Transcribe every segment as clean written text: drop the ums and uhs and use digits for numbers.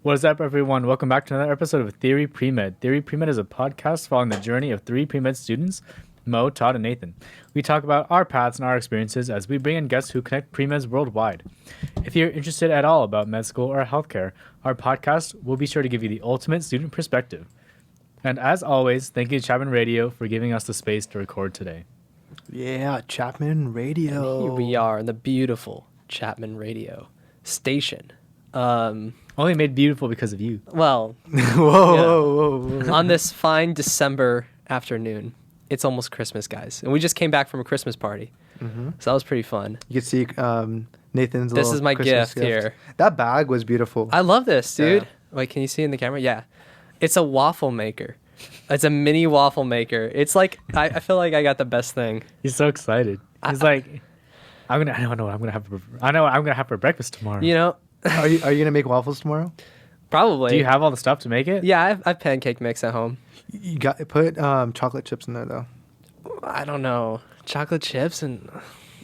What is up, everyone? Welcome back to another episode of Theory Premed. Theory Premed is a podcast following the journey of three premed students, Mo, Todd, and Nathan. We talk about our paths and our experiences as we bring in guests who connect premeds worldwide. If you're interested at all about med school or healthcare, our podcast will be sure to give you the ultimate student perspective. And as always, thank you to Chapman Radio for giving us the space to record today. Yeah, Chapman Radio. Here we are in the beautiful Chapman Radio station. Only made beautiful because of you. Well, Whoa. on this fine December afternoon, it's almost Christmas, guys, and we just came back from a Christmas party, so that was pretty fun. You can see Nathan's. This little is my Christmas gift here. That bag was beautiful. I love this, dude. Yeah. Wait, can you see in the camera? Yeah, it's a waffle maker. It's a mini waffle maker. It's like I feel like I got the best thing. He's so excited. He's like, I know what I'm gonna have for breakfast tomorrow. You know, Are you gonna make waffles tomorrow? probably. Do you have all the stuff to make it? Yeah, I've pancake mix at home. You got put chocolate chips in there though. I don't know, chocolate chips and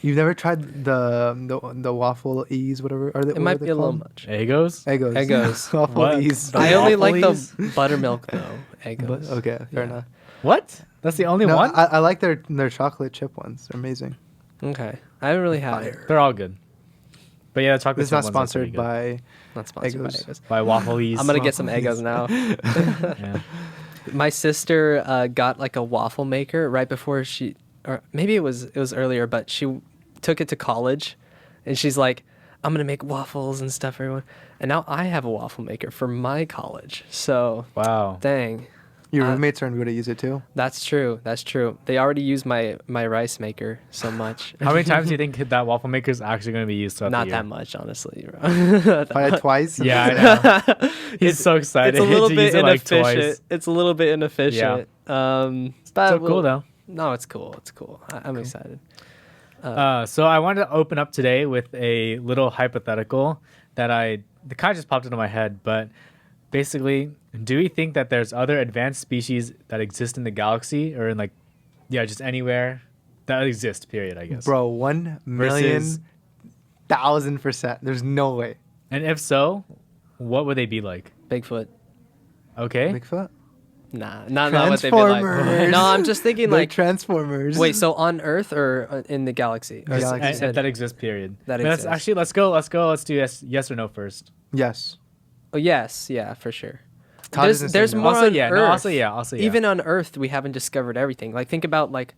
You've never tried the waffle ease, whatever. it might be a little much. Eggos? Eggos. Eggos. Waffle What? ease. The I only like waffle the buttermilk though. Eggos. Okay, fair Yeah. enough. What? That's the only No, one? I like their chocolate chip ones. They're amazing. Okay, I haven't really had it. They're all good. But yeah, the chocolate This is not chip ones are pretty sponsored good. by. Not sponsored by Eggos. Eggos. By Waffle-Ease. I'm gonna get some Waffle Eggos now. Yeah. My sister got like a waffle maker right before she, or maybe it was earlier, but she took it to college, and she's like, "I'm gonna make waffles and stuff for everyone." And now I have a waffle maker for my college. So Wow. dang, Your roommates are going to use it too. that's true. That's true. They already use my rice maker so much. How many times do you think that waffle maker is actually going to be used throughout Not the year? that much, honestly. Bro. Tried it twice. Yeah, I know. He's so excited It's a little to bit use it like inefficient. twice. It's a little bit inefficient. But So cool though. No, it's cool. It's cool. I'm excited. So I wanted to open up today with a little hypothetical that kind of just popped into my head. But basically, do we think that there's other advanced species that exist in the galaxy or in just anywhere that exist? Period. I guess. Bro, 1,000,000 Versus- 1,000%. There's no way. And if so, what would they be like? Bigfoot. Okay. Bigfoot? Nah, not what they'd be like. Transformers. No, I'm just thinking They're like. Transformers. Wait, so on Earth or in the galaxy? Or Galaxy. you And said- that exists. Period. That But exists. Actually, let's go. Let's do yes or no first. Yes. Oh yes, yeah, for sure. Todd doesn't say There's no. more Also, on yeah. Earth. No, also, yeah. Even on Earth, we haven't discovered everything. Like think about like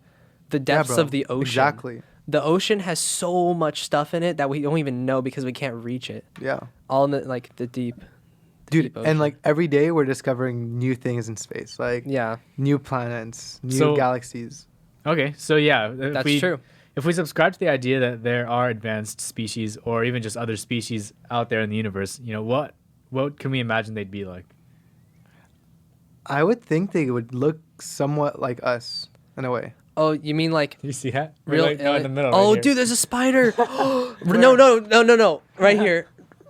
the Yeah, depths bro. of the ocean. Exactly. The ocean has so much stuff in it that we don't even know because we can't reach it. Yeah. All in the deep. Dude, deep and ocean. like every day we're discovering new things in space. Like Yeah, new planets, new So- galaxies. Okay, so yeah, that's true. If we subscribe to the idea that there are advanced species or even just other species out there in the universe, what can we imagine they'd be like? I would think they would look somewhat like us in a way. Oh, you mean like You see that? real? Right, no, in the middle. Oh, right here. dude, there's a spider. No, right here.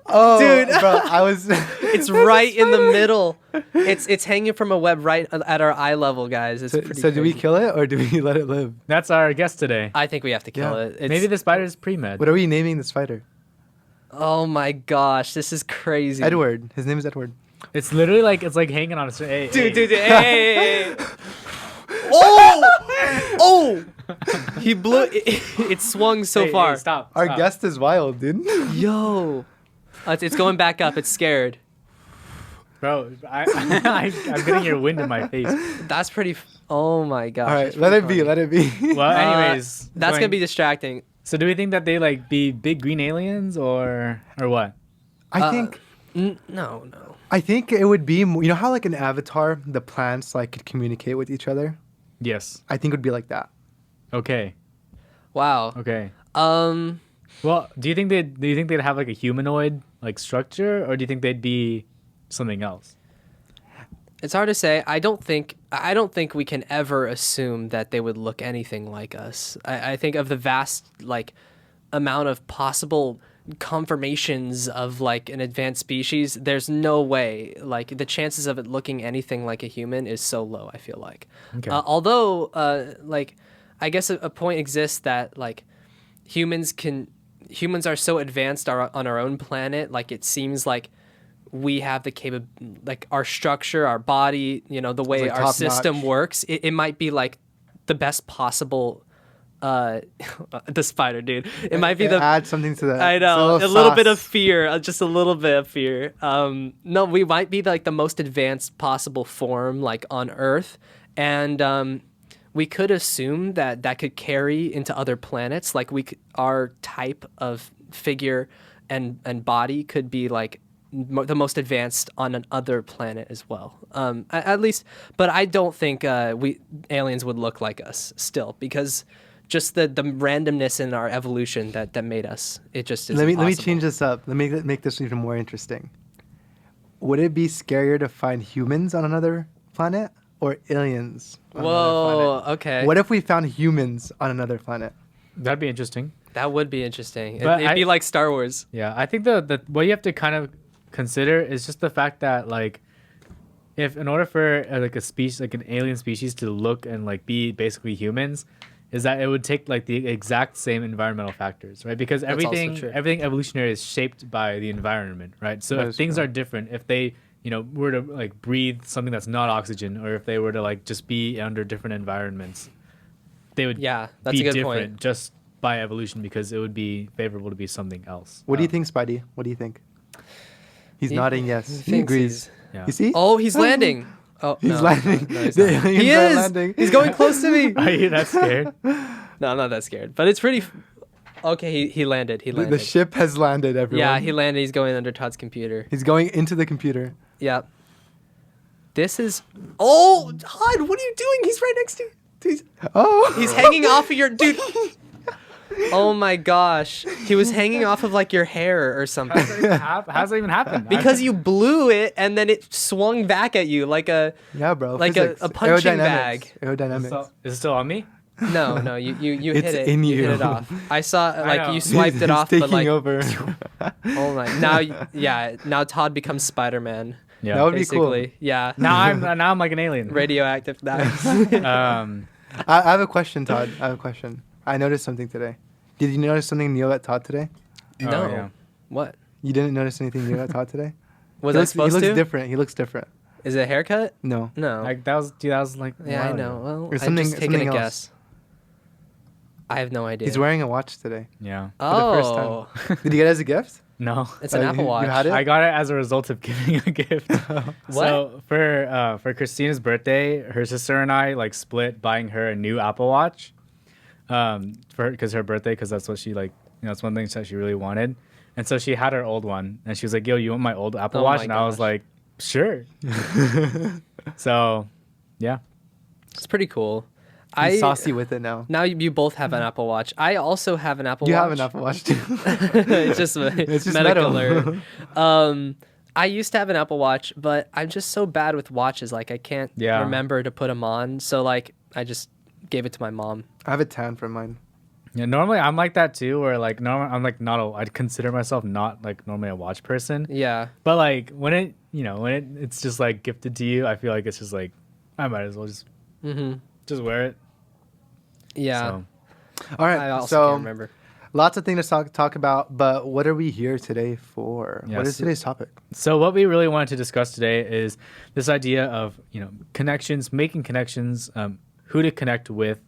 Oh, Dude. bro, I was. It's right in the middle. It's hanging from a web right at our eye level, guys. It's pretty So do we crazy. kill it or do we let it live? That's our guest today. I think we have to kill Yeah. it. It's, Maybe the spider's pre-med. What are we naming the spider? Oh my gosh, this is crazy. Edward. His name is Edward. It's literally it's like hanging on a string. Hey, Dude, hey. Oh! He blew. It swung so Hey, far. hey, stop. Our stop. guest is wild, dude. Yo, it's going back up. It's scared. Bro, I'm getting your wind in my face. That's pretty. Oh my gosh. All right, that's let pretty it be. funny. Let it be. Well, anyways. That's going- gonna be distracting. So do we think that they be big green aliens or what? I think. No. I think it would be. You know how like an avatar, the plants could communicate with each other. Yes. I think it would be like that. Okay. Wow. Okay. Um. Do you think they'd have a humanoid structure, or do you think they'd be something else? It's hard to say. I don't think we can ever assume that they would look anything like us. I think of the vast amount of possible confirmations of an advanced species, there's no way the chances of it looking anything like a human is so low, I feel like. Okay. Although I guess a point exists that humans are so advanced on our own planet, it seems like we have the like our structure, our body, the way like our top system notch. works, it might be like the best possible the spider, dude. It might be add something to that. I It's know, a little bit of sauce. fear, just a little bit of fear. No, we might be like the most advanced possible form, like on Earth, and we could assume that could carry into other planets. Like our type of figure and body could be like the most advanced on another planet as well. At least, but I don't think we aliens would look like us still, because just the randomness in our evolution that made us. It just is. Let me impossible. change this up. Let me make this even more interesting. Would it be scarier to find humans on another planet or aliens on another Whoa. planet? Okay. What if we found humans on another planet? That'd be interesting. That would be interesting. But It'd be like Star Wars. Yeah, I think the what you have to kind of consider is just the fact that like, if in order for like a species, like an alien species, to look and like be basically humans, is that it would take like the exact same environmental factors, right? Because That's also everything true. everything evolutionary is shaped by the environment, right? So That if is things true. are different, if they were to like breathe something that's not oxygen, or if they were to like just be under different environments, they would Yeah, that's be a good different point. just by evolution, because it would be favorable to be something else. What do you think, Spidey? What do you think? He's He- nodding yes. He thinks agrees. Yeah. You see? Oh, he's landing. Oh, He's no, landing. No, he's The not. aliens He are is. landing. He's going close to me. Are you that scared? No, I'm not that scared. But it's pretty. Okay, he landed. He The landed. ship has landed, everyone. Yeah, he landed. He's going under Todd's computer. He's going into the computer. Yeah. This is. Oh, Todd, what are you doing? He's right next to you. He's hanging off of your dude. Oh my gosh, he was hanging off of like your hair or something. How's that even happen? Because you blew it and then it swung back at you like a Yeah, bro. like physics. a punching Aerodynamics. bag. Aerodynamics. Is it still on me? No, you It's hit it. in You hit you. it off. I saw like know. you swiped it off, He's but like taking over. oh my now Todd becomes Spider-Man. Yeah. That would be cool. Basically, yeah. now I'm like an alien. Radioactive knives. I have a question, Todd. I have a question. I noticed something today. Did you notice something new at Todd today? Oh, No. yeah. What? You didn't notice anything new at Todd today? Was he I looks, supposed he looks to? different. He looks different. Is it a haircut? No. No. Like that was like a Yeah, I while know. ago. Well, There's I'm something- just taking a something else. guess. I have no idea. He's wearing a watch today. Yeah. the first Oh, Did you get it as a gift? No. it's an Oh, Apple you Watch. had it? I got it as a result of giving a gift. So for Christina's birthday, her sister and I like split buying her a new Apple Watch. Because her birthday, because that's what she like. That's one thing that she really wanted. And so she had her old one, and she was like, "Yo, you want my old Apple Oh Watch?" my And I was gosh. like, "Sure." So, yeah. It's pretty cool. He's saucy with it now. Now you both have an Apple Watch. I also have an Apple You Watch. have an Apple Watch too. It's just a It's just medical metal. alert. I used to have an Apple Watch, but I'm just so bad with watches. Like I can't Yeah. remember to put them on. So like I just gave it to my mom. I have a tan for mine. Yeah, normally I'm like that too, where like normally I'm like I'd consider myself not like normally a watch person. Yeah. But like when it's just like gifted to you, I feel like it's just like I might as well just wear it. Yeah. So, All I right. also So can't remember. lots of things to talk about, but what are we here today for? What Yes. is today's topic? so what we really wanted to discuss today is this idea of connections, making connections, who to connect with,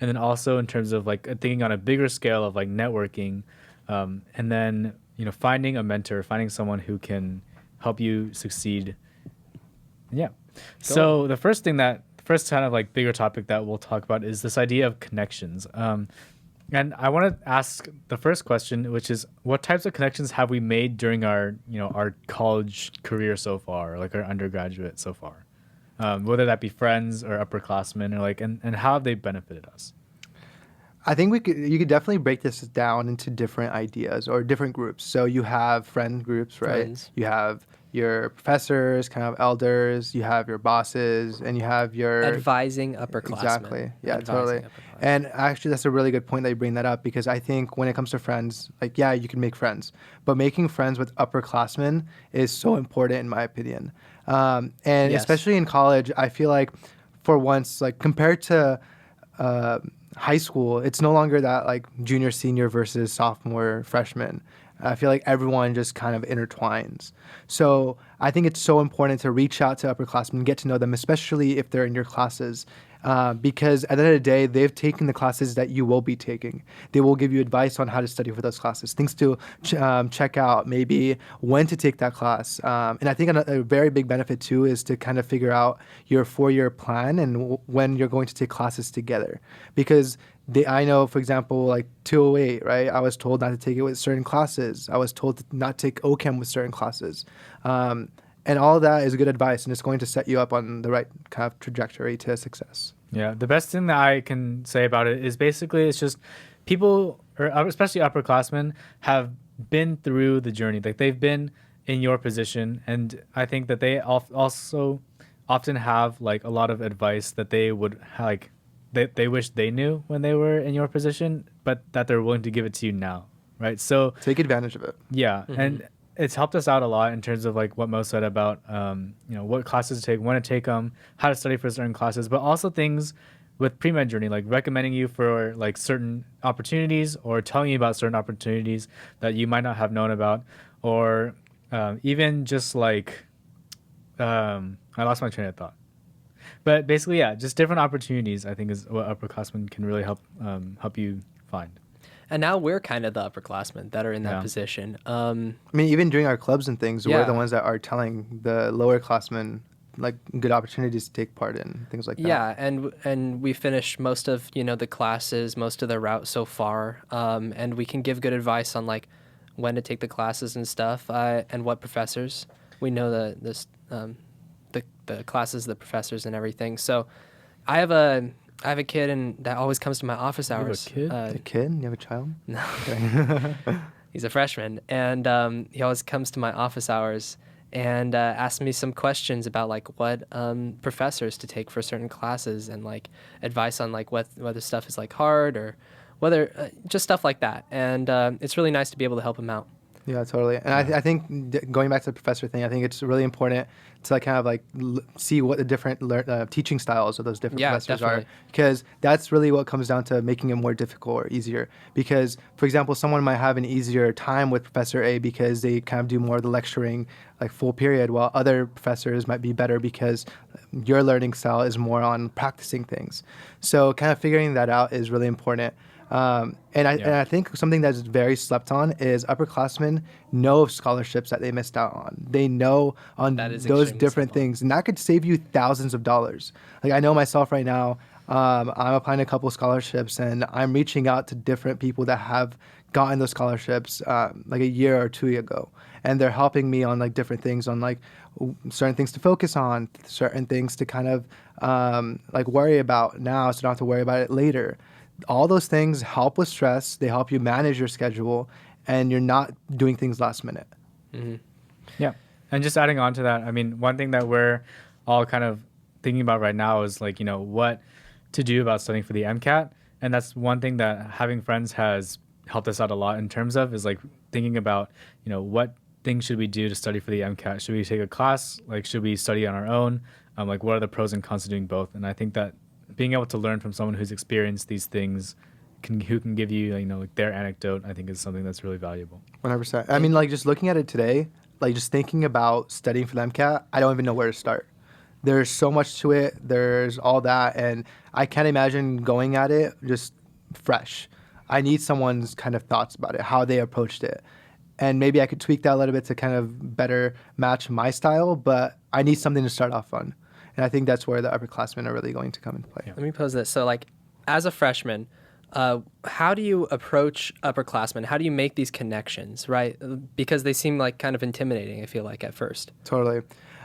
and then also in terms of like thinking on a bigger scale of like networking, and then finding a mentor, finding someone who can help you succeed. Yeah. So the first kind of like bigger topic that we'll talk about is this idea of connections. And I want to ask the first question, which is, what types of connections have we made during our college career so far, like our undergraduate so far? Whether that be friends or upperclassmen, or like, and how have they benefited us? I think you could definitely break this down into different ideas or different groups. So you have friend groups, right? Friends. You have your professors, kind of elders, you have your bosses, and you have your Advising upperclassmen. Exactly. Yeah, Advising totally. upperclassmen. And actually, that's a really good point that you bring that up, because I think when it comes to friends, like, yeah, you can make friends, but making friends with upperclassmen is so important, in my opinion. And Yes. especially in college, I feel like for once, like compared to high school, it's no longer that like junior, senior versus sophomore, freshman. I feel like everyone just kind of intertwines. So I think it's so important to reach out to upperclassmen, get to know them, especially if they're in your classes. Because at the end of the day, they've taken the classes that you will be taking. They will give you advice on how to study for those classes, things to check out, maybe when to take that class. And I think a very big benefit too is to kind of figure out your 4-year plan and when you're going to take classes together. Because I know, for example, like 208, right? I was told not to take it with certain classes. I was told to not take OChem with certain classes. And all of that is good advice, and it's going to set you up on the right kind of trajectory to success. Yeah, the best thing that I can say about it is basically it's just people, or especially upperclassmen, have been through the journey. Like they've been in your position, and I think that they also often have like a lot of advice that they would like they wish they knew when they were in your position, but that they're willing to give it to you now, right? So take advantage of it. Yeah, and it's helped us out a lot in terms of like what Mo said about what classes to take, when to take them, how to study for certain classes, but also things with pre-med journey, like recommending you for like certain opportunities or telling you about certain opportunities that you might not have known about, or even just like I lost my train of thought. But basically, yeah, just different opportunities I think is what upperclassmen can really help you find. And now we're kind of the upperclassmen that are in that position. I mean, even during our clubs and things, we're the ones that are telling the lower classmen like good opportunities to take part in, things like that. Yeah, and we finished most of the classes, most of the route so far, and we can give good advice on like when to take the classes and stuff, and what professors. We know the classes, the professors, and everything. So I have a kid that always comes to my office hours. You have a kid? A kid? You have a child? No. Okay. He's a freshman, and he always comes to my office hours and asks me some questions about like what professors to take for certain classes and like advice on like whether stuff is like hard or whether just stuff like that. And it's really nice to be able to help him out. Yeah, totally. And I think going back to the professor thing, I think it's really important to like kind of like see what the different teaching styles of those different professors are, because that's really what comes down to making it more difficult or easier. Because, for example, someone might have an easier time with Professor A because they kind of do more of the lecturing, like full period, while other professors might be better because your learning style is more on practicing things. So kind of figuring that out is really important. And I think something that's very slept on is upperclassmen know of scholarships that they missed out on. They know on those different things, and that could save you thousands of dollars. Like I know myself right now, I'm applying to a couple scholarships, and I'm reaching out to different people that have gotten those scholarships like a year or two ago, and they're helping me on like different things, on like certain things to focus on, certain things to kind of like worry about now, so don't have to worry about it later. All those things help with stress. They help you manage your schedule, and you're not doing things last minute. Mm-hmm. Yeah. And just adding on to that, I mean, one thing that we're all kind of thinking about right now is like, what to do about studying for the MCAT. And that's one thing that having friends has helped us out a lot in terms of, is like thinking about, what things should we do to study for the MCAT? Should we take a class? Like, should we study on our own? Like, what are the pros and cons to doing both? And I think that being able to learn from someone who's experienced these things, who can give you, like their anecdote, I think is something that's really valuable. 100%. I mean, like just looking at it today, like just thinking about studying for the MCAT, I don't even know where to start. There's so much to it. There's all that, and I can't imagine going at it just fresh. I need someone's kind of thoughts about it, how they approached it. And maybe I could tweak that a little bit to kind of better match my style, but I need something to start off on. And I think that's where the upperclassmen are really going to come into play. Let me pose this. So, like, as a freshman, how do you approach upperclassmen? How do you make these connections, right? Because they seem like kind of intimidating, I feel like, at first. Totally.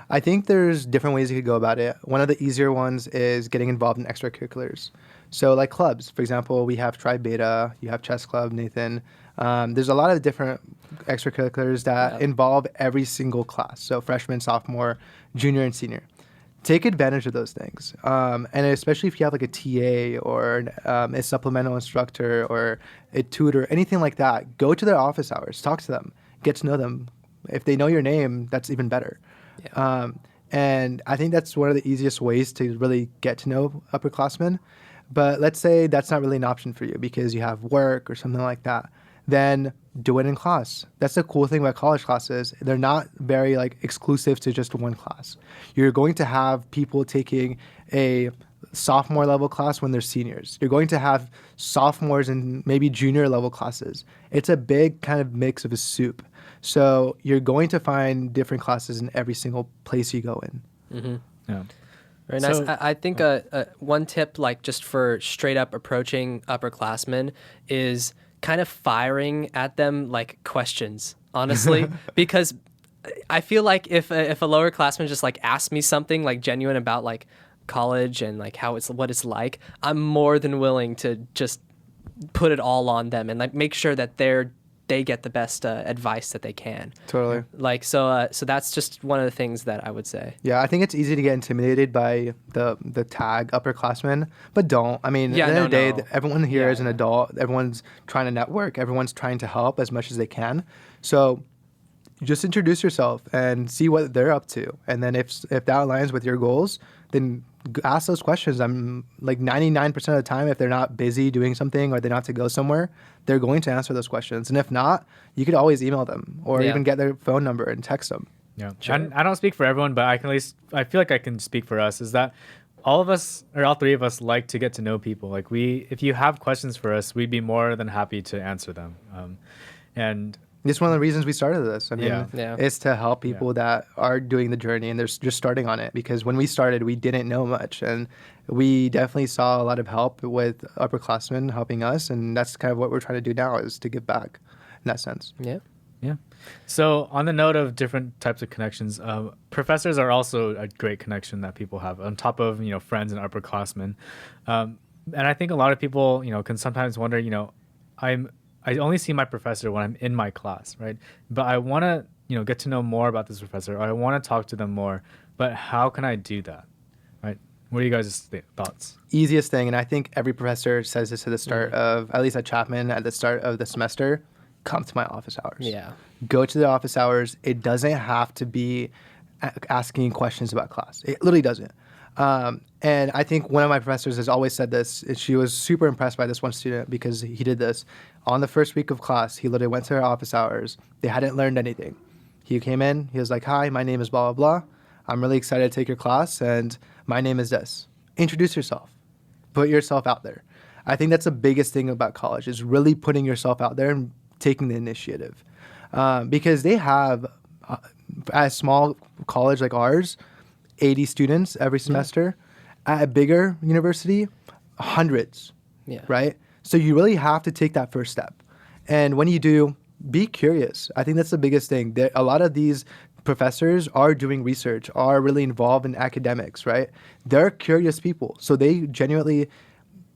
I think there's different ways you could go about it. One of the easier ones is getting involved in extracurriculars. So, like clubs. For example, we have Tri Beta, you have Chess Club, Nathan. There's a lot of different extracurriculars that involve every single class. So, freshman, sophomore, junior, and senior. Take advantage of those things. And especially if you have like a TA or a supplemental instructor or a tutor, anything like that, go to their office hours, talk to them, get to know them. If they know your name, that's even better. Yeah. And I think that's one of the easiest ways to really get to know upperclassmen. But let's say that's not really an option for you because you have work or something like that. Then do it in class. That's the cool thing about college classes. They're not very like exclusive to just one class. You're going to have people taking a sophomore level class when they're seniors. You're going to have sophomores and maybe junior level classes. It's a big kind of mix of a soup. So you're going to find different classes in every single place you go in. Mm-hmm. Yeah. Very nice. I think one tip, like just for straight up approaching upperclassmen, is kind of firing at them like questions, honestly, because I feel like if a lowerclassman just like asked me something like genuine about like college and like what it's like, I'm more than willing to just put it all on them and like make sure that they get the best advice that they can. Totally. Like so that's just one of the things that I would say. Yeah, I think it's easy to get intimidated by the tag upperclassmen, but don't. I mean, at the end of the day, everyone here is an adult. Everyone's trying to network. Everyone's trying to help as much as they can. So just introduce yourself and see what they're up to. And then if that aligns with your goals, then ask those questions. I'm like 99% of the time, if they're not busy doing something or they don't have to go somewhere, they're going to answer those questions. And if not, you could always email them or even get their phone number and text them. Yeah. Sure. And I don't speak for everyone, but I feel like I can speak for us, is that all of us, or all three of us, like to get to know people. Like if you have questions for us, we'd be more than happy to answer them. And it's one of the reasons we started this. I mean, it's to help people that are doing the journey and they're just starting on it. Because when we started, we didn't know much. And we definitely saw a lot of help with upperclassmen helping us. And that's kind of what we're trying to do now, is to give back in that sense. Yeah. Yeah. So on the note of different types of connections, professors are also a great connection that people have on top of, friends and upperclassmen. And I think a lot of people, can sometimes wonder, I only see my professor when I'm in my class, right? But I want to, get to know more about this professor, or I want to talk to them more. But how can I do that, right? What are you guys' thoughts? Easiest thing, and I think every professor says this at the start of, at least at Chapman, at the start of the semester, come to my office hours. Yeah. Go to the office hours. It doesn't have to be asking questions about class. It literally doesn't. And I think one of my professors has always said this. She was super impressed by this one student because he did this. On the first week of class, he literally went to her office hours. They hadn't learned anything. He came in. He was like, "Hi, my name is blah, blah, blah. I'm really excited to take your class, and my name is this." Introduce yourself. Put yourself out there. I think that's the biggest thing about college, is really putting yourself out there and taking the initiative. Because they have, at a small college like ours, 80 students every semester. At a bigger university, hundreds, right? So you really have to take that first step. And when you do, be curious. I think that's the biggest thing. A lot of these professors are doing research, are really involved in academics, right? They're curious people. So they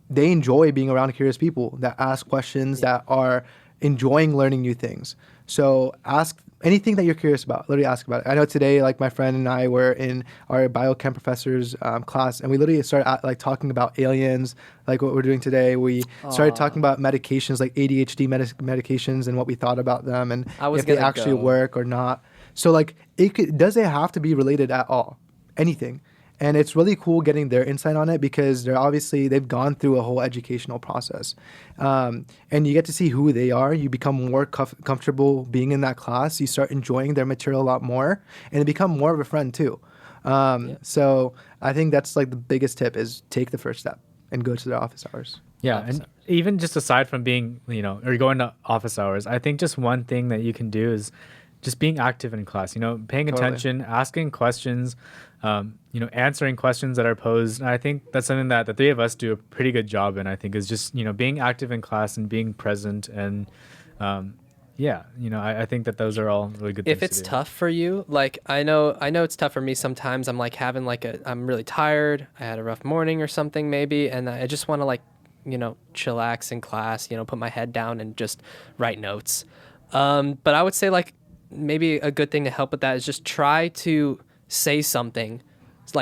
enjoy being around curious people that ask questions, that are enjoying learning new things. So ask anything that you're curious about. Literally ask about it. I know today, like my friend and I were in our biochem professor's class, and we literally started talking about aliens, like what we're doing today. We started talking about medications, like ADHD medications, and what we thought about them, and if they actually work or not. So it doesn't have to be related at all, anything. And it's really cool getting their insight on it, because they've gone through a whole educational process. And you get to see who they are. You become more comfortable being in that class. You start enjoying their material a lot more, and you become more of a friend too. So I think that's the biggest tip, is take the first step and go to their office hours. Yeah, and even just aside from being, or going to office hours, I think just one thing that you can do is just being active in class, paying attention, asking questions, answering questions that are posed. And I think that's something that the three of us do a pretty good job in, I think, is just, being active in class and being present. And I think that those are all really good things. If it's tough for you, I know it's tough for me sometimes. I'm having I'm really tired. I had a rough morning or something maybe. And I just want to chillax in class, put my head down and just write notes. But I would say maybe a good thing to help with that is just try to say something,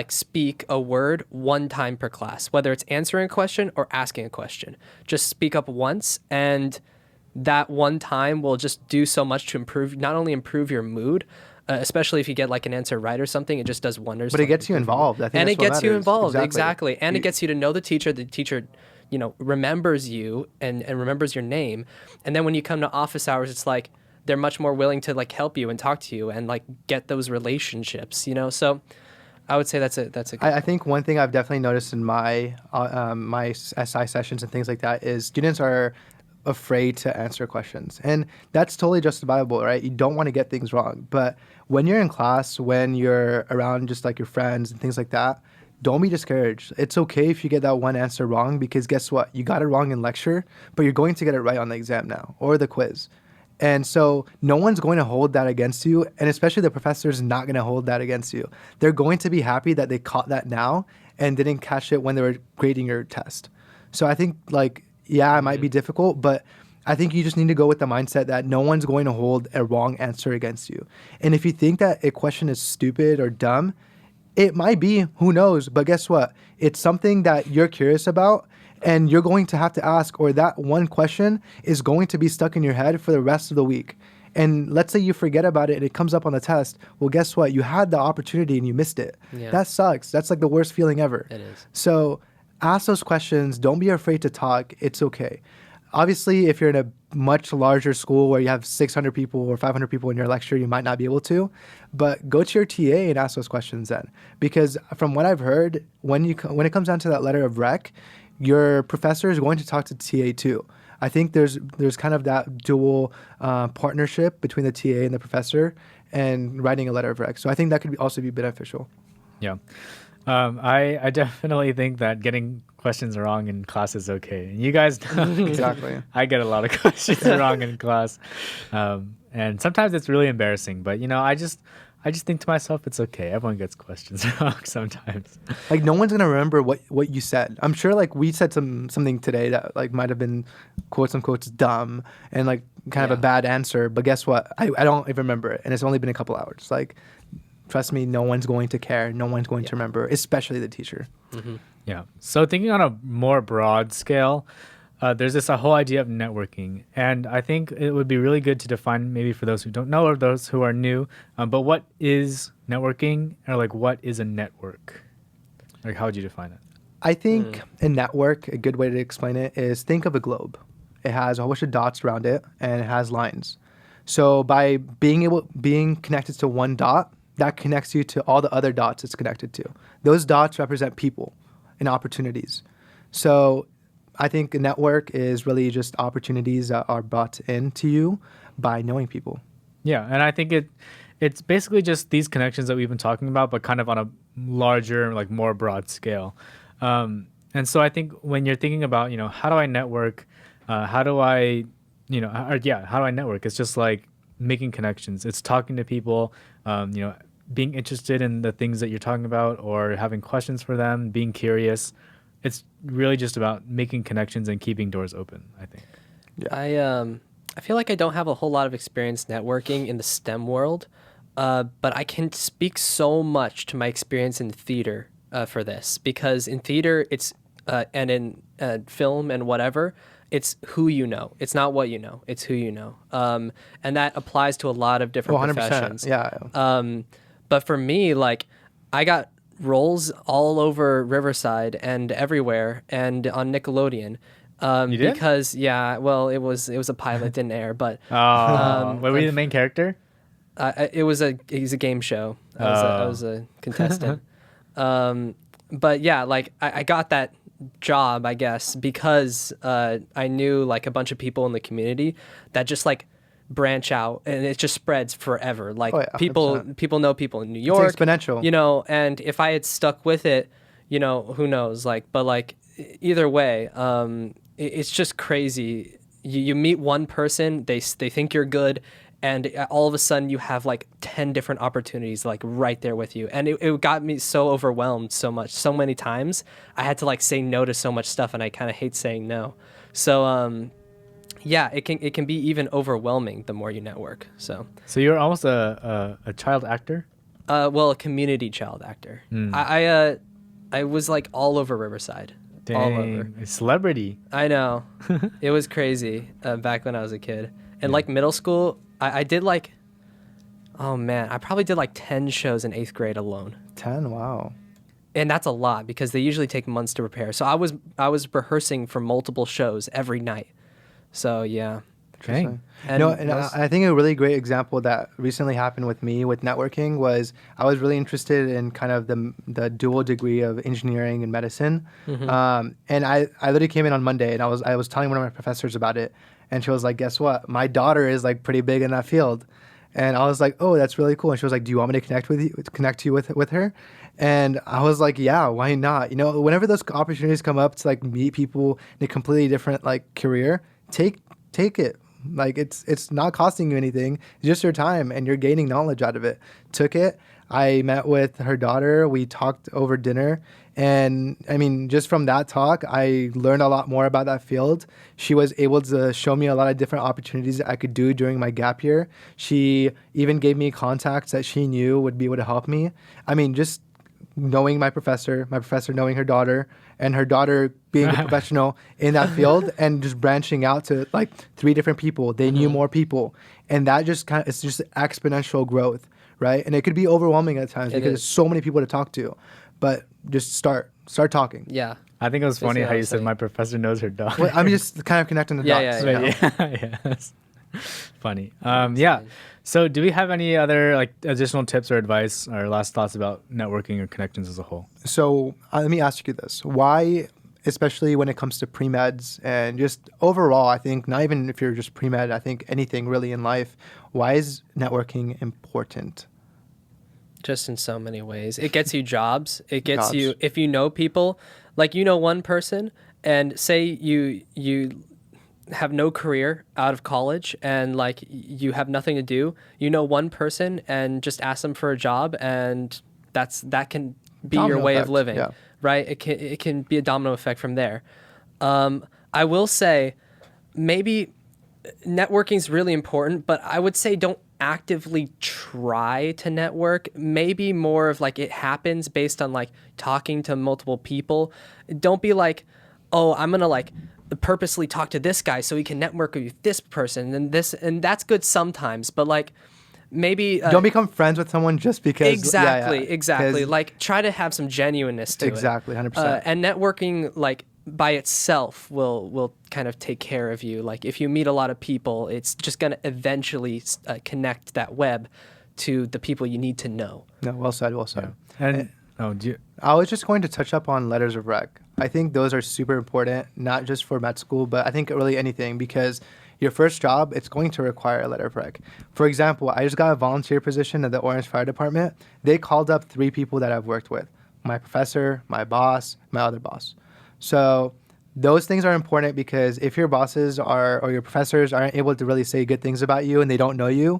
speak a word one time per class, whether it's answering a question or asking a question. Just speak up once, and that one time will just do so much to not only improve your mood, especially if you get an answer right or something. It just does wonders. But it gets you involved. I think and that's it gets what you matters. involved, exactly. And it gets you to know the teacher. The teacher, remembers you and remembers your name. And then when you come to office hours, it's like they're much more willing to like help you and talk to you and like get those relationships, So I would say that's a good I think one thing I've definitely noticed in my my SI sessions and things like that is students are afraid to answer questions. And that's totally justifiable, right? You don't want to get things wrong. But when you're in class, when you're around just like your friends and things like that, don't be discouraged. It's okay if you get that one answer wrong, because guess what? You got it wrong in lecture, but you're going to get it right on the exam now or the quiz. And so no one's going to hold that against you. And especially the professor's not going to hold that against you. They're going to be happy that they caught that now and didn't catch it when they were grading your test. So I think like, yeah, it might be difficult, but I think you just need to go with the mindset that no one's going to hold a wrong answer against you. And if you think that a question is stupid or dumb, it might be, who knows? But guess what? It's something that you're curious about and you're going to have to ask, or that one question is going to be stuck in your head for the rest of the week. And let's say you forget about it and it comes up on the test. Well, guess what? You had the opportunity and you missed it. Yeah. That sucks. That's like the worst feeling ever. It is. So ask those questions. Don't be afraid to talk. It's okay. Obviously, if you're in a much larger school where you have 600 people or 500 people in your lecture, you might not be able to. But go to your TA and ask those questions then. Because from what I've heard, when it comes down to that letter of rec, your professor is going to talk to TA too. I think there's kind of that dual partnership between the TA and the professor and writing a letter of rec. So I think that could also be beneficial. Yeah. I definitely think that getting questions wrong in class is okay. And you guys know, Exactly. I get a lot of questions wrong in class. And sometimes it's really embarrassing, but I just think to myself, it's okay. Everyone gets questions wrong sometimes. Like no one's going to remember what you said. I'm sure like we said something today that like might have been quotes unquote dumb and like kind of a bad answer, but guess what? I don't even remember it. And it's only been a couple hours. Like, trust me, no one's going to care. No one's going to remember, especially the teacher. Mm-hmm. Yeah. So thinking on a more broad scale, there's this whole idea of networking. And I think it would be really good to define, maybe for those who don't know or those who are new, but what is networking, or like what is a network? Like how would you define it? I think a network, a good way to explain it is think of a globe. It has a whole bunch of dots around it and it has lines. So by being connected to one dot, that connects you to all the other dots it's connected to. Those dots represent people and opportunities. So I think a network is really just opportunities that are brought into you by knowing people. Yeah, and I think it's basically just these connections that we've been talking about, but kind of on a larger, like more broad scale. And so I think when you're thinking about, how do I network? How do I network? It's just like making connections. It's talking to people, being interested in the things that you're talking about or having questions for them, being curious. It's really just about making connections and keeping doors open, I think. Yeah. I feel like I don't have a whole lot of experience networking in the STEM world, but I can speak so much to my experience in theater for this, because in theater it's and in film and whatever, it's who you know. It's not what you know. It's who you know. And that applies to a lot of different 100%, professions. Yeah. But for me, like, I got roles all over Riverside and everywhere and on Nickelodeon. You did? Because it was a pilot, didn't air, but were you the main character? it was a game show. I was a contestant. But yeah, like I got that job, I guess, because I knew like a bunch of people in the community that just like branch out and it just spreads forever. Like people know people in New York. It's exponential. And if I had stuck with it, who knows? Like, but like either way, it's just crazy. You meet one person, they think you're good, and all of a sudden you have like 10 different opportunities like right there with you. And it got me so overwhelmed so many times. I had to like say no to so much stuff, and I kind of hate saying no. So yeah, it can be even overwhelming the more you network. So you're almost a child actor? Well, a community child actor. I was like all over Riverside. Dang, all over. A celebrity. I know. It was crazy back when I was a kid. And like middle school, I did like, oh man, I probably did like 10 shows in 8th grade alone. 10, wow. and that's a lot because they usually take months to prepare. So I was rehearsing for multiple shows every night. So yeah. Dang. And I think a really great example that recently happened with me with networking was I was really interested in kind of the dual degree of engineering and medicine. And I literally came in on Monday and I was telling one of my professors about it, and she was like, guess what? My daughter is like pretty big in that field. And I was like, oh, that's really cool. And she was like, do you want me to connect you with her? And I was like, yeah, why not? You know, whenever those opportunities come up to like meet people in a completely different like career, take it. Like it's not costing you anything. It's just your time and you're gaining knowledge out of it. Took it. I met with her daughter. We talked over dinner. And I mean, just from that talk, I learned a lot more about that field. She was able to show me a lot of different opportunities that I could do during my gap year. She even gave me contacts that she knew would be able to help me. I mean, just knowing my professor knowing her daughter, and her daughter being a professional in that field, and just branching out to like 3 different people. They knew more people. And that just it's just exponential growth, right? And it could be overwhelming at times because there's so many people to talk to. But just start talking. Yeah. I think it was funny how you said my professor knows her daughter. Well, I'm just kind of connecting the dots. Yeah. Yes. Funny. Yeah. So do we have any other like additional tips or advice or last thoughts about networking or connections as a whole? So let me ask you this. Why, especially when it comes to pre-meds and just overall, I think not even if you're just pre-med, I think anything really in life, why is networking important? Just in so many ways. It gets you jobs. It gets you, if you know people, like you know one person and say you have no career out of college and like you have nothing to do, you know one person and just ask them for a job, and that can be your way of living, right? It can be a domino effect from there. I will say maybe networking is really important, but I would say don't actively try to network. Maybe more of like it happens based on like talking to multiple people. Don't be like, oh, I'm gonna like purposely talk to this guy so he can network with this person and this, and that's good sometimes, but like maybe don't become friends with someone just because. Exactly. Like try to have some genuineness to it. Exactly, 100%. And networking like by itself will kind of take care of you. Like if you meet a lot of people, it's just going to eventually connect that web to the people you need to know. No, well said. Yeah. And I was just going to touch up on letters of rec. I think those are super important, not just for med school, but I think really anything, because your first job, it's going to require a letter of rec. For example, I just got a volunteer position at the Orange Fire Department. They called up 3 people that I've worked with: my professor, my boss, my other boss. So those things are important, because if your bosses or your professors aren't able to really say good things about you and they don't know you,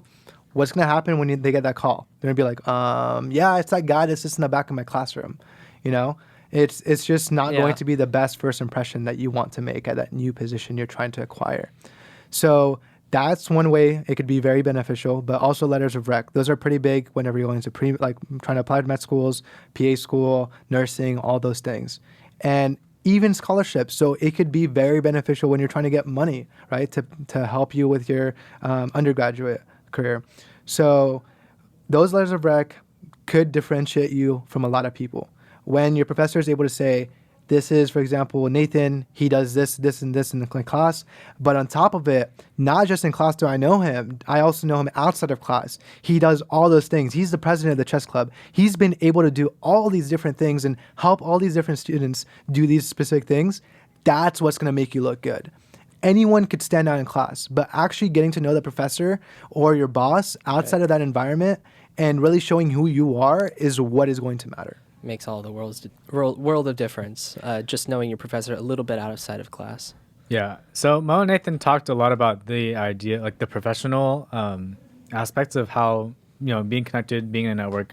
what's going to happen when they get that call? They're going to be like, yeah, it's that guy that's just in the back of my classroom. You know, it's just not going to be the best first impression that you want to make at that new position you're trying to acquire. So that's one way it could be very beneficial, but also letters of rec. Those are pretty big whenever you're going to trying to apply to med schools, PA school, nursing, all those things. And even scholarships. So it could be very beneficial when you're trying to get money, right, to help you with your undergraduate career. So those letters of rec could differentiate you from a lot of people. When your professor is able to say, this is, for example, Nathan, he does this, this, and this in the class. But on top of it, not just in class do I know him, I also know him outside of class. He does all those things. He's the president of the chess club. He's been able to do all these different things and help all these different students do these specific things. That's what's going to make you look good. Anyone could stand out in class, but actually getting to know the professor or your boss outside of that environment and really showing who you are is what is going to matter. Makes all the world of difference, just knowing your professor a little bit outside of class. Yeah. So Mo and Nathan talked a lot about the idea, like the professional aspects of how, being connected, being in a network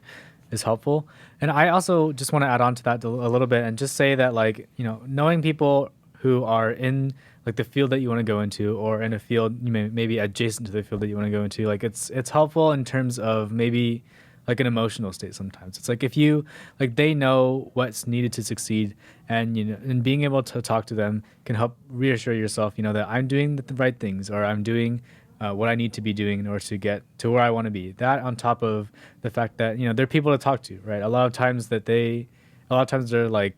is helpful. And I also just want to add on to that a little bit and just say that, like, knowing people who are in like the field that you want to go into, or in a field maybe adjacent to the field that you want to go into, like it's helpful in terms of maybe like an emotional state. Sometimes it's like if you like they know what's needed to succeed, and and being able to talk to them can help reassure yourself that I'm doing the right things, or I'm doing what I need to be doing in order to get to where I want to be. That on top of the fact that they're people to talk to, right? A lot of times that they a lot of times they're like,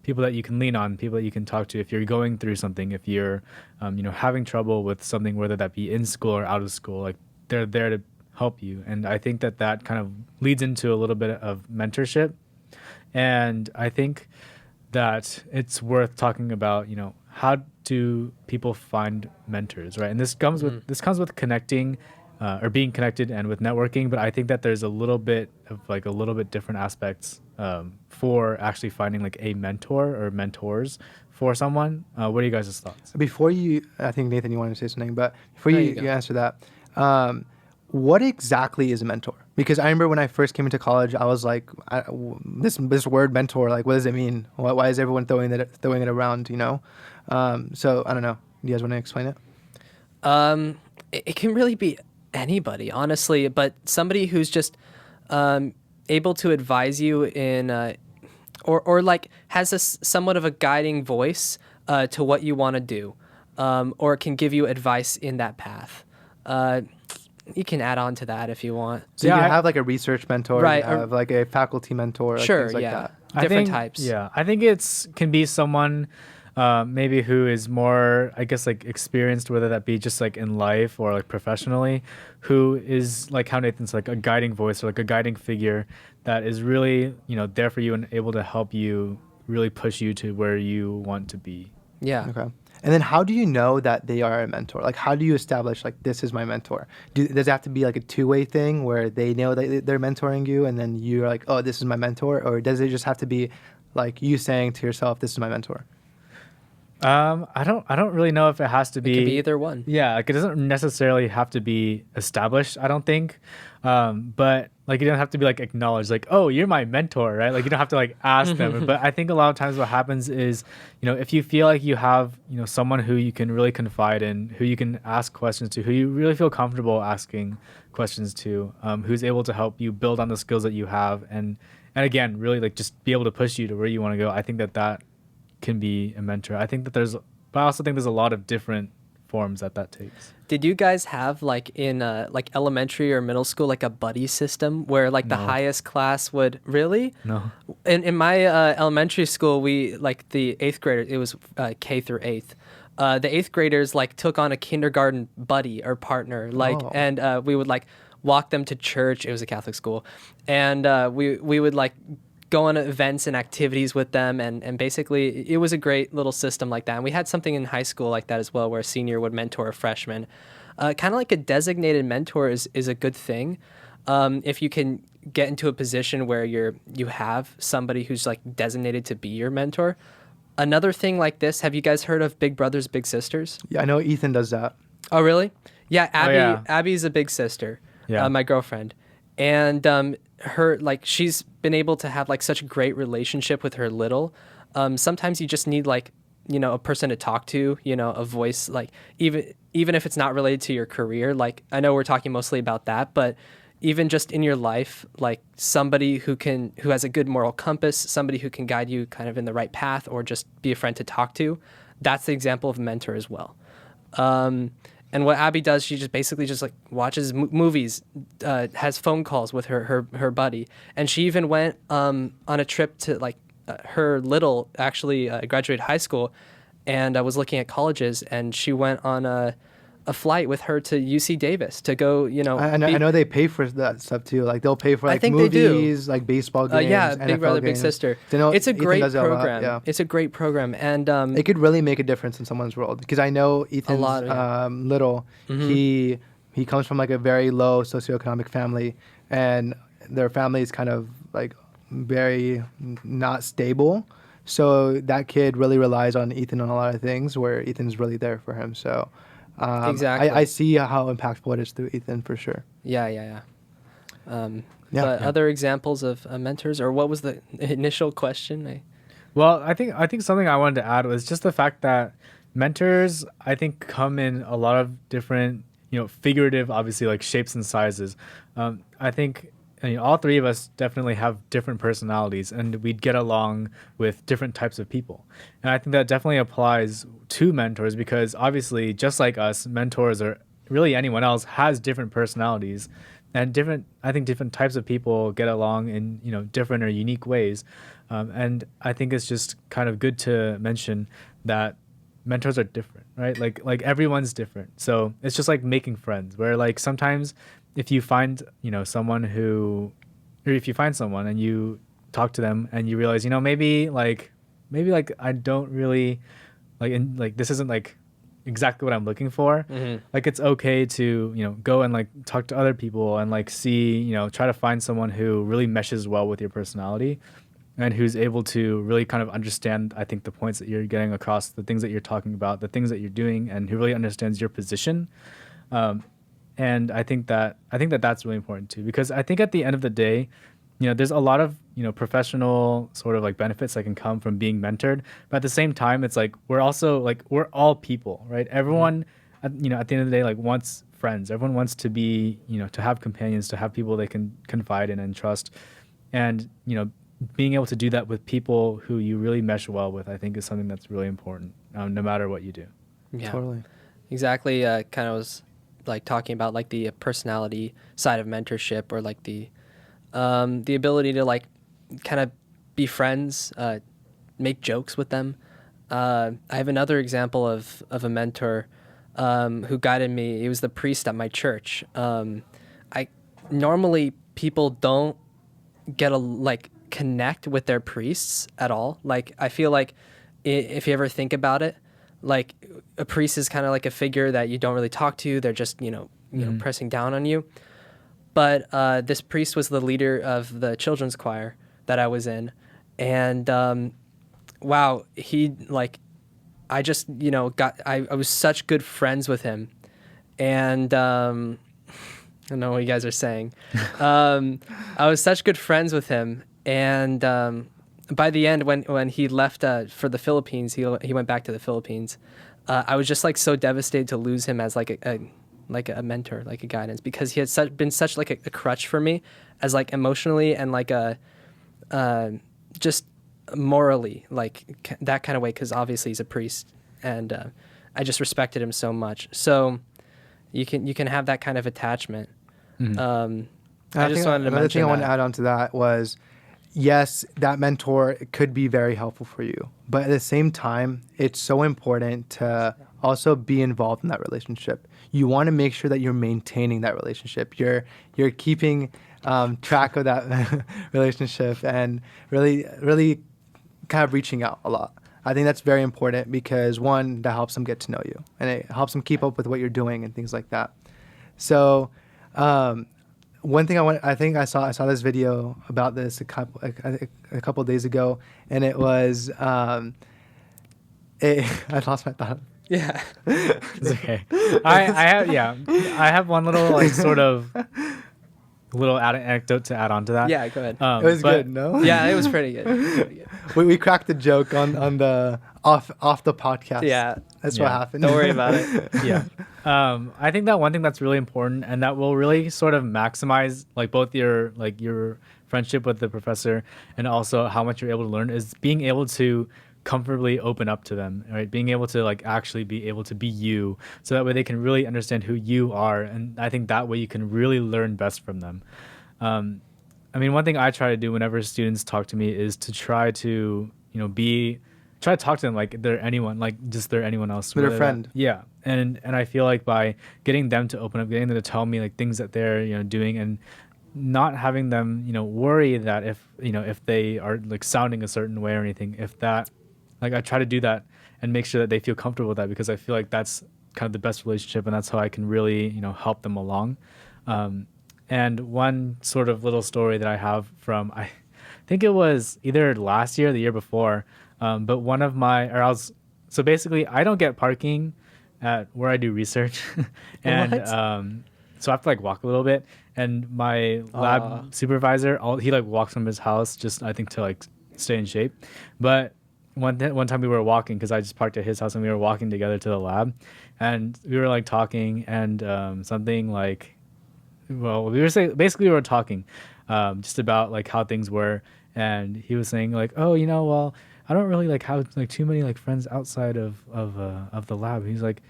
people that you can lean on, people that you can talk to if you're going through something, if you're, having trouble with something, whether that be in school or out of school, like they're there to help you. And I think that kind of leads into a little bit of mentorship. And I think that it's worth talking about, how do people find mentors, right? And this comes with connecting, or being connected and with networking. But I think that there's a little bit different aspects for actually finding like a mentor or mentors for someone. What are you guys' thoughts? I think Nathan, you wanted to say something, but before you answer that, what exactly is a mentor? Because I remember when I first came into college, I was like, this word mentor, like, what does it mean? Why is everyone throwing it around? So I don't know. Do you guys want to explain it? It can really be anybody, honestly, but somebody who's just able to advise you in, or like has somewhat of a guiding voice to what you want to do, or can give you advice in that path. You can add on to that if you want. So you can have like a research mentor, right? You have like a faculty mentor, like sure, things like that. Different types. Yeah, I think can be someone maybe who is more, I guess, like experienced, whether that be just like in life or like professionally, who is like how Nathan's like a guiding voice or like a guiding figure that is really, there for you and able to help you really push you to where you want to be. Yeah. Okay. And then how do you know that they are a mentor? Like, how do you establish, like, this is my mentor? Does it have to be, like, a two-way thing where they know that they're mentoring you and then you're like, oh, this is my mentor? Or does it just have to be, like, you saying to yourself, this is my mentor? I don't really know if it has to be. It can be either one. Yeah, like it doesn't necessarily have to be established, I don't think. But like you don't have to be like acknowledged, like, oh, you're my mentor, right? Like you don't have to like ask them. But I think a lot of times what happens is, if you feel like you have, someone who you can really confide in, who you can ask questions to, who you really feel comfortable asking questions to, who's able to help you build on the skills that you have, and again, really like just be able to push you to where you want to go. I think that can be a mentor. I also think there's a lot of different forms that takes. Did you guys have like in like elementary or middle school like a buddy system where like the highest class would really? No. In my elementary school, we like the 8th graders. It was K through 8th. The 8th graders like took on a kindergarten buddy or partner, and we would like walk them to church. It was a Catholic school, and we would like go on events and activities with them, and basically it was a great little system like that. And we had something in high school like that as well, where a senior would mentor a freshman. Kind of like a designated mentor is a good thing. If you can get into a position where you have somebody who's like designated to be your mentor. Another thing like this, have you guys heard of Big Brothers Big Sisters? Yeah, I know Ethan does that. Oh really? Yeah, Abby's a big sister. Yeah, my girlfriend. And her, like, she's been able to have like such a great relationship with her little. Sometimes you just need like, a person to talk to, a voice, like even if it's not related to your career. Like I know we're talking mostly about that, but even just in your life, like somebody who has a good moral compass, somebody who can guide you kind of in the right path, or just be a friend to talk to. That's the example of a mentor as well. And what Abby does, she just basically just like watches movies, has phone calls with her buddy. And she even went on a trip to like her little actually graduated high school, and I was looking at colleges, and she went on a flight with her to UC Davis to go, I know they pay for that stuff too. Like they'll pay for like movies, like baseball games, NFL Big Brother, games. Big Sister. It's a great program. Yeah. It's a great program, and it could really make a difference in someone's world. Because I know Ethan's little. Mm-hmm. He comes from like a very low socioeconomic family, and their family is kind of like very not stable. So that kid really relies on Ethan on a lot of things, where Ethan's really there for him. So. Exactly. I see how impactful it is through Ethan for sure. Yeah. But other examples of mentors, or what was the initial question? Well, I think something I wanted to add was just the fact that mentors, I think, come in a lot of different, figurative, obviously, like shapes and sizes. I think all three of us definitely have different personalities, and we'd get along with different types of people. And I think that definitely applies to mentors, because obviously, just like us, mentors, or really anyone else, has different personalities and I think different types of people get along in, you know, different or unique ways. And I think it's just kind of good to mention that mentors are different, right? Like everyone's different. So it's just like making friends, where like sometimes if you find, you know, someone who, or if you find someone and you talk to them and you realize, you know, maybe like I don't really like this isn't like exactly what I'm looking for. Like it's okay to, you know, go and like talk to other people and like see, you know, try to find someone who really meshes well with your personality and who's able to really kind of understand, I think, the points that you're getting across, the things that you're talking about, the things that you're doing, and who really understands your position. And I think that that's really important too, because I think at the end of the day, you know, there's a lot of, you know, professional sort of like benefits that can come from being mentored, but at the same time, it's like we're also like we're all people, right? Everyone, you know, at the end of the day, like wants friends. Everyone wants to be, you know, to have companions, to have people they can confide in and trust, and you know, being able to do that with people who you really mesh well with, I think, is something that's really important, no matter what you do. Yeah, Totally. exactly. Kind of was like talking about like the personality side of mentorship, or like the ability to like kind of be friends, make jokes with them. I have another example of a mentor who guided me. He was the priest at my church. I normally people don't get a like connect with their priests at all. Like I feel like if you ever think about it, like a priest is kind of like a figure that you don't really talk to. They're just you know pressing down on you. But this priest was the leader of the children's choir that I was in, and wow, he like I just you know I was such good friends with him, and I don't know what you guys are saying. I was such good friends with him, and by the end, when he left for the Philippines, he went back to the Philippines. I was just like so devastated to lose him as like a mentor, like a guidance, because he had been such like a crutch for me, as like emotionally and like a just morally, like that kind of way. Because obviously he's a priest, and I just respected him so much. So you can have that kind of attachment. I just wanted to mention another thing I want to add on to that was, yes, that mentor could be very helpful for you, but at the same time, it's so important to also be involved in that relationship. You want to make sure that you're maintaining that relationship. You're keeping track of that relationship and really kind of reaching out a lot. I think that's very important because, one, that helps them get to know you, and it helps them keep up with what you're doing and things like that. So one thing I think I saw this video about this a couple days ago, and it was I lost my thought. Yeah, it's okay. I have one little like sort of little anecdote to add on to that. Yeah, go ahead. It was good, no? Yeah, it was pretty good. We cracked the joke on the off the podcast. Yeah, that's what happened. Don't worry about it. Yeah. I think that one thing that's really important and that will really sort of maximize like both your friendship with the professor and also how much you're able to learn is being able to comfortably open up to them, right? Being able to like actually be able to be you, so that way they can really understand who you are, and I think that way you can really learn best from them. I mean, one thing I try to do whenever students talk to me is to try to try to talk to them like they're anyone, like just they're anyone else. They're a friend. Yeah, and I feel like by getting them to open up, getting them to tell me like things that they're doing, and not having them worry that if they are like sounding a certain way or anything, if that like I try to do that and make sure that they feel comfortable with that, because I feel like that's kind of the best relationship, and that's how I can really help them along. And one sort of little story that I have from, I think it was either last year or the year before, but one of so basically I don't get parking at where I do research, and so I have to like walk a little bit, and my lab supervisor, he like walks from his house just I think to like stay in shape. But one time we were walking, because I just parked at his house, and we were walking together to the lab, and we were like talking, and something like, well, basically we were talking just about like how things were, and he was saying like, oh, well, I don't really like have like too many like friends outside of the lab. He's like,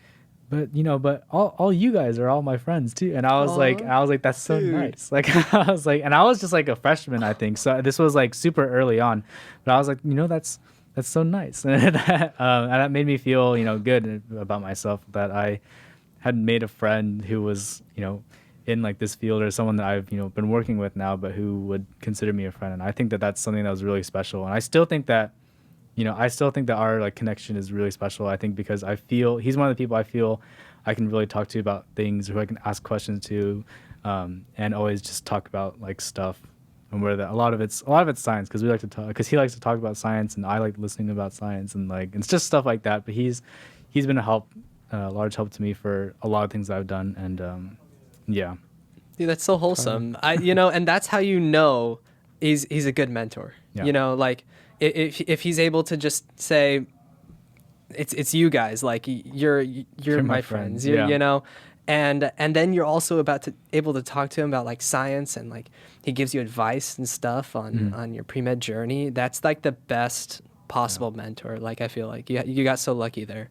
but all you guys are all my friends too. And I was like, that's so nice. Like, I was like, and I was just like a freshman, I think. So this was like super early on, but I was like, that's so nice. And that made me feel, good about myself, that I had made a friend who was, in like this field, or someone that I've, been working with now, but who would consider me a friend. And I think that that's something that was really special. And I still think that our like connection is really special. I think because I feel he's one of the people I feel I can really talk to about things, who I can ask questions to, and always just talk about like stuff. And where a lot of it's science, because we like to talk, because he likes to talk about science, and I like listening about science, and like it's just stuff like that. But he's been a large help to me for a lot of things that I've done, and yeah. Dude, that's so wholesome. And that's how he's a good mentor. Yeah. Like if he's able to just say, it's you guys, like you're my friends. And then you're also able to talk to him about like science, and like he gives you advice and stuff on your pre-med journey. That's like the best possible mentor. Like I feel like you got so lucky there.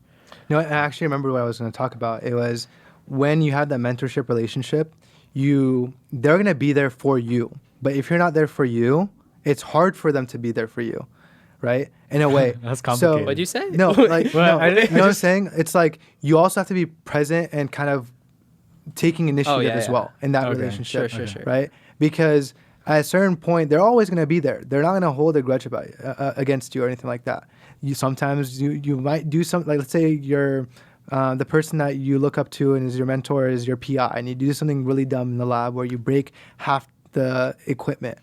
I actually remember what I was going to talk about. It was when you have that mentorship relationship, they're going to be there for you. But if you're not there for you, it's hard for them to be there for you, right? In a way. That's complicated. So, what'd you say? No, like, no, what I'm saying? It's like you also have to be present and kind of taking initiative as well in that relationship, Sure. right? Because at a certain point, they're always going to be there. They're not going to hold a grudge against you or anything like that. Sometimes you might do something, like let's say you're the person that you look up to and is your mentor is your PI, and you do something really dumb in the lab where you break half the equipment.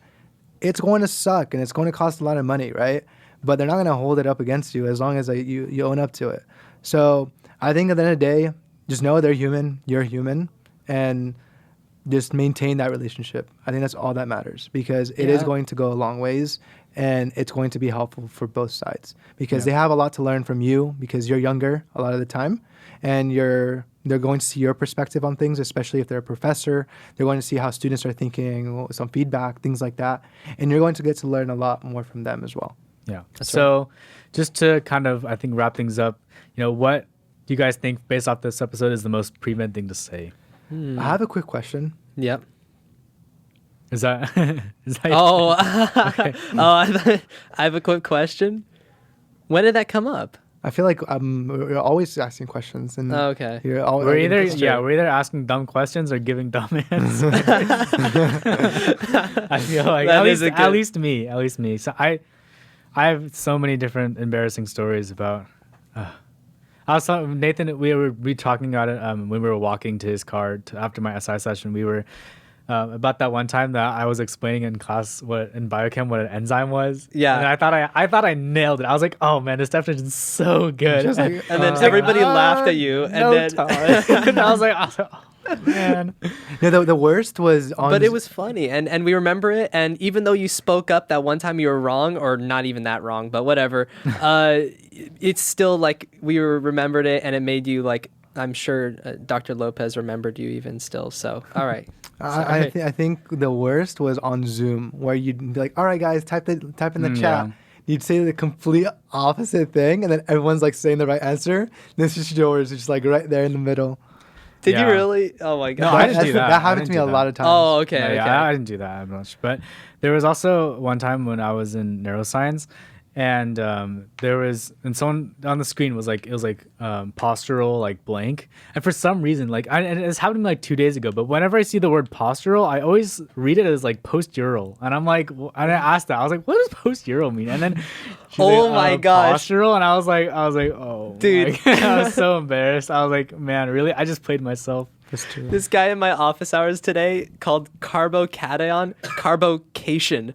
It's going to suck, and it's going to cost a lot of money, right? But they're not going to hold it up against you as long as you own up to it. So I think at the end of the day, just know they're human, you're human, and just maintain that relationship. I think that's all that matters, because it is going to go a long ways, and it's going to be helpful for both sides, because they have a lot to learn from you, because you're younger a lot of the time, and they're going to see your perspective on things, especially if they're a professor. They're going to see how students are thinking, some feedback, things like that, and you're going to get to learn a lot more from them as well. Yeah. So just to kind of, I think, wrap things up, what do you guys think, based off this episode, is the most pre-med thing to say? I have a quick question. Yep. Is that Oh, okay. I have a quick question. When did that come up? I feel like we're always asking questions, and okay. We're either asking dumb questions or giving dumb answers. I feel like at least me. So I have so many different embarrassing stories about. I was talking, Nathan. We were talking about it when we were walking to his car after my SI session. We were about that one time that I was explaining in class in biochem what an enzyme was. Yeah, and I thought I nailed it. I was like, oh man, this definition is so good. And then everybody laughed at you, and and I was like, oh man. No, the worst was on. But it was funny, and we remember it. And even though you spoke up that one time, you were wrong, or not even that wrong, but whatever. It's still like we remembered it, and it made you like. I'm sure Dr. Lopez remembered you even still. So, all right. I think the worst was on Zoom, where you'd be like, all right, guys, type in the chat. Yeah. You'd say the complete opposite thing, and then everyone's like saying the right answer. This is yours. It's just like right there in the middle. Did you really? Oh my God. No, I didn't do that. That happened to me a lot of times. Oh, okay. I didn't do that much. But there was also one time when I was in neuroscience, and someone on the screen was like, it was like postural, like blank. And for some reason, like, and it's happened like 2 days ago, but whenever I see the word postural, I always read it as like postural. And I'm like, and I asked that, I was like, what does postural mean? And then oh my gosh, postural. And I was like, oh, dude, I was so embarrassed. I was like, man, really? I just played myself. This guy in my office hours today called carbocation carbocation.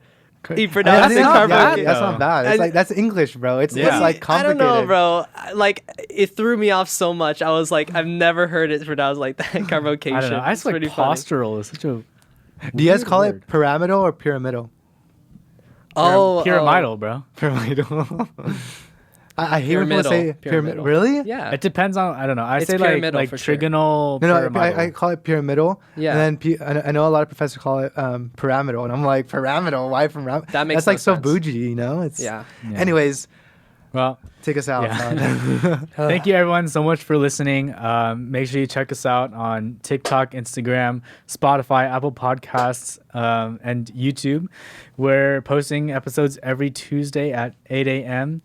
He pronounced it carbocation. That's not bad. It's that's English, bro. It's like complicated. I don't know, bro. Like it threw me off so much. I was like, I've never heard it pronounced like that. Carbocation. I don't know. I just like postural is such a. Do you guys call it pyramidal or pyramidal? Pyramidal, bro. Pyramidal. I hear when people say pyramidal. Really? Yeah. It depends on, I don't know. I say like trigonal. No, I call it pyramidal. Yeah. And then I know a lot of professors call it pyramidal, and I'm like, pyramidal? Why pyramidal? That makes That's like no sense. So bougie, It's. Yeah. Anyways, Well, take us out. Yeah. Thank you everyone so much for listening. Make sure you check us out on TikTok, Instagram, Spotify, Apple Podcasts, and YouTube. We're posting episodes every Tuesday at 8 a.m.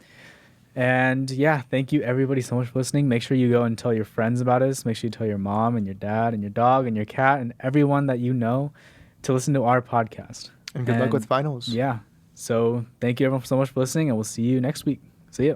And yeah, thank you everybody so much for listening. Make sure you go and tell your friends about us. Make sure you tell your mom and your dad and your dog and your cat and everyone that you know to listen to our podcast. And good luck with finals. Yeah. So thank you everyone so much for listening, and we'll see you next week. See ya.